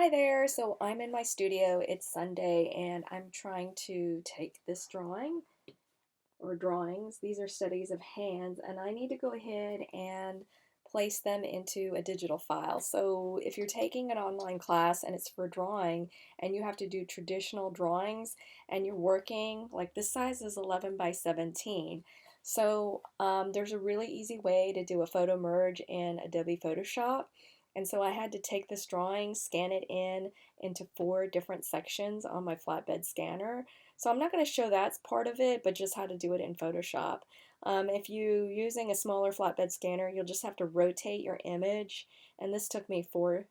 Hi there. So I'm in my studio. It's Sunday and I'm trying to take this drawing or drawings. These are studies of hands and I need to go ahead and place them into a digital file. So if you're taking an online class and it's for drawing and you have to do traditional drawings and you're working, like this size is 11 by 17. So there's a really easy way to do a photo merge in Adobe Photoshop. And so I had to take this drawing, scan it in into 4 different sections on my flatbed scanner. So I'm not going to show that's part of it, but just how to do it in Photoshop. If you're using a smaller flatbed scanner, you'll just have to rotate your image, and this took me four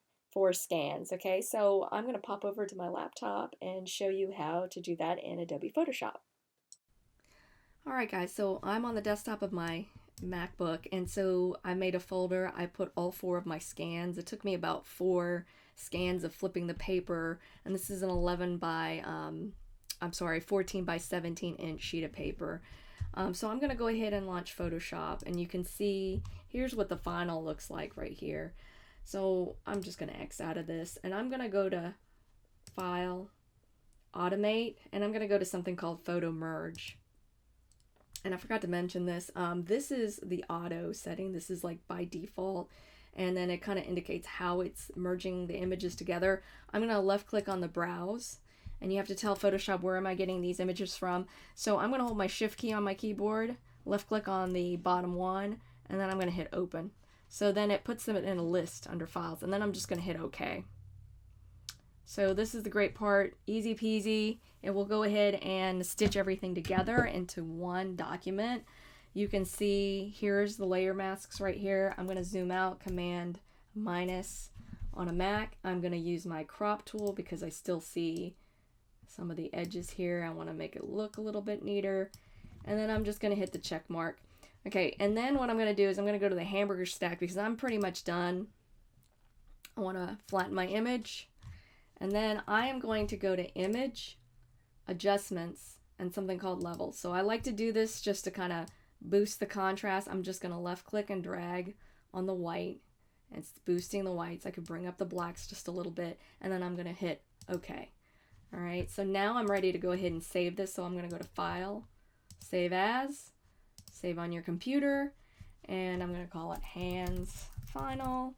scans. Okay, so I'm going to pop over to my laptop and show you how to do that in Adobe Photoshop. Alright guys, so I'm on the desktop of my MacBook, and so I made a folder. I put all 4 of my scans. It took me about 4 scans of flipping the paper, and this is an 14 by 17 inch sheet of paper. So I'm going to go ahead and launch Photoshop, and you can see here's what the final looks like right here. So I'm just going to X out of this, and I'm going to go to File, Automate, and I'm going to go to something called Photomerge. And I forgot to mention this. This is the auto setting. This is like by default, and then it kind of indicates how it's merging the images together. I'm going to left click on the browse, and you have to tell Photoshop where am I getting these images from. So I'm going to hold my shift key on my keyboard, left click on the bottom one, and then I'm going to hit open. So then it puts them in a list under files, and then I'm just going to hit OK. So this is the great part, easy peasy. It will go ahead and stitch everything together into one document. You can see here's the layer masks right here. I'm going to zoom out, Command minus on a Mac. I'm going to use my crop tool because I still see some of the edges here. I want to make it look a little bit neater. And then I'm just going to hit the check mark. Okay, and then what I'm going to do is I'm going to go to the hamburger stack because I'm pretty much done. I want to flatten my image. And then I am going to go to Image, Adjustments, and something called Levels. So I like to do this just to kind of boost the contrast. I'm just going to left click and drag on the white. It's boosting the whites. I could bring up the blacks just a little bit, and then I'm going to hit OK. All right, so now I'm ready to go ahead and save this. So I'm going to go to File, Save As, Save on your computer, and I'm going to call it Hands Final.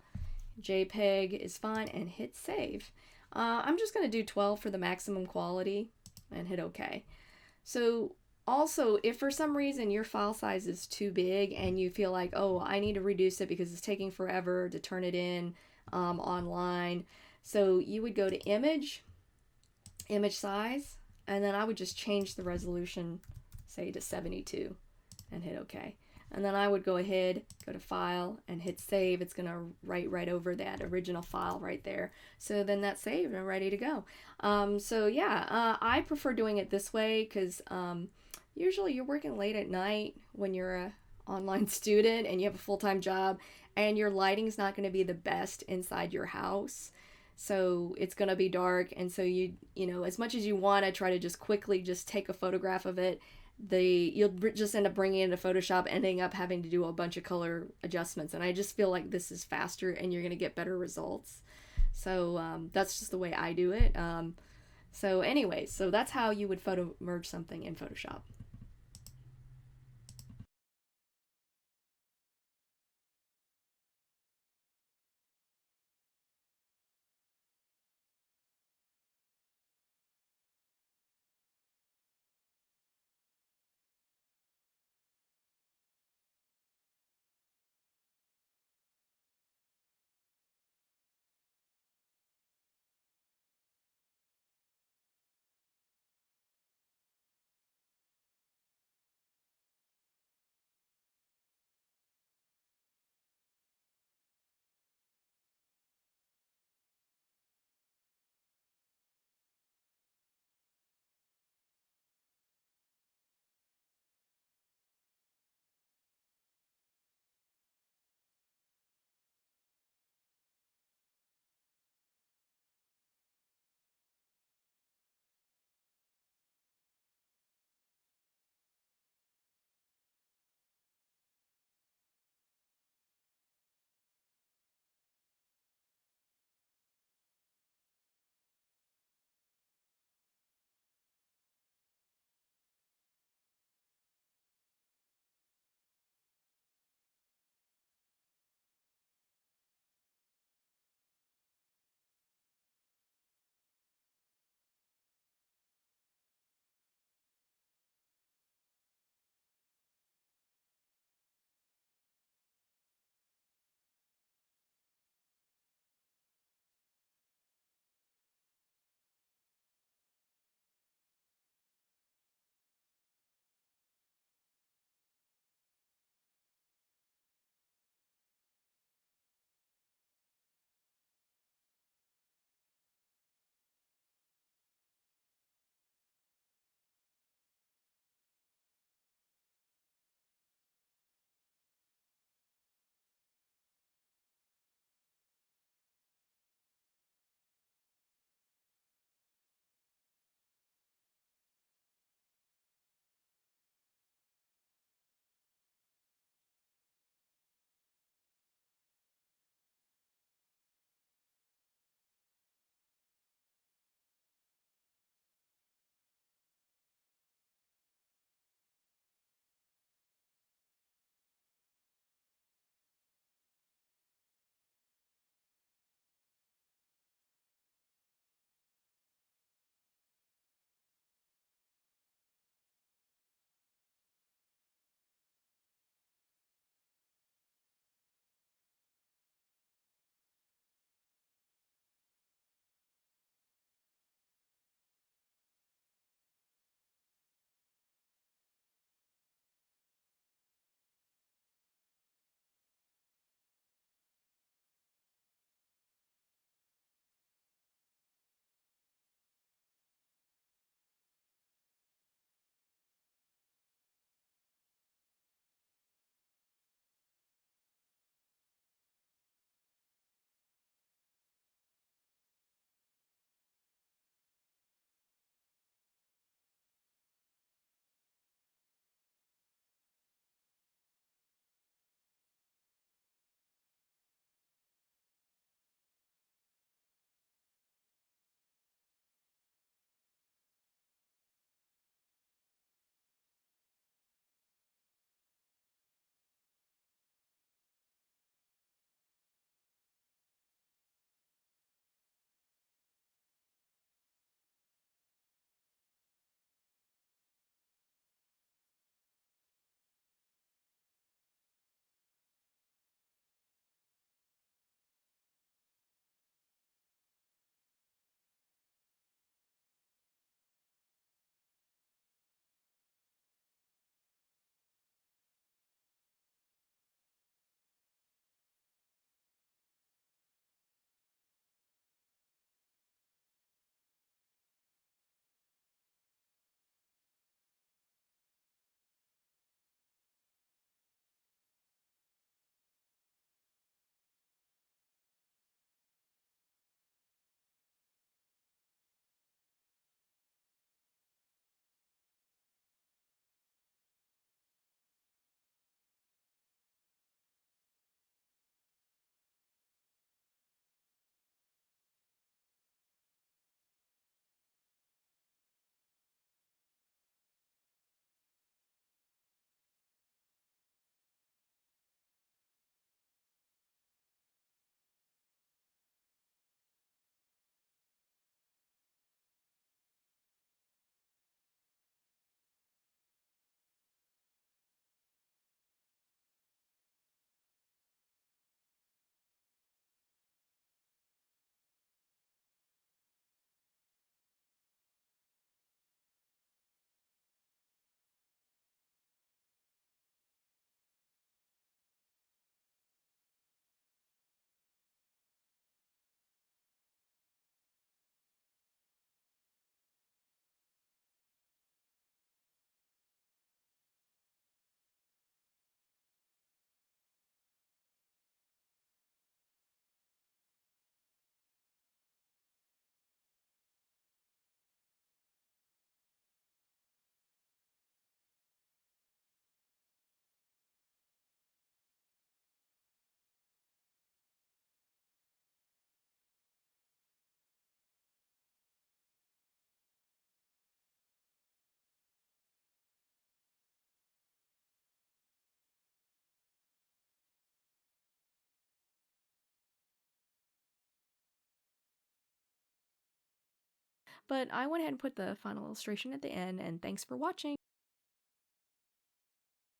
JPEG is fine, and hit Save. I'm just going to do 12 for the maximum quality and hit OK. So also, if for some reason your file size is too big and you feel like, oh, I need to reduce it because it's taking forever to turn it in online, so you would go to Image, Image Size, and then I would just change the resolution, say to 72, and hit OK. And then I would go ahead, go to File, and hit Save. It's going to write right over that original file right there. So then that's saved and ready to go. I prefer doing it this way because usually you're working late at night when you're an online student and you have a full-time job, and your lighting's not going to be the best inside your house. So it's going to be dark, and so you know, as much as you want to try to just quickly just take a photograph of it, you'll just end up bringing it into Photoshop, ending up having to do a bunch of color adjustments. And I just feel like this is faster and you're going to get better results. So that's just the way I do it. So that's how you would photo merge something in Photoshop. But I went ahead and put the final illustration at the end, and thanks for watching.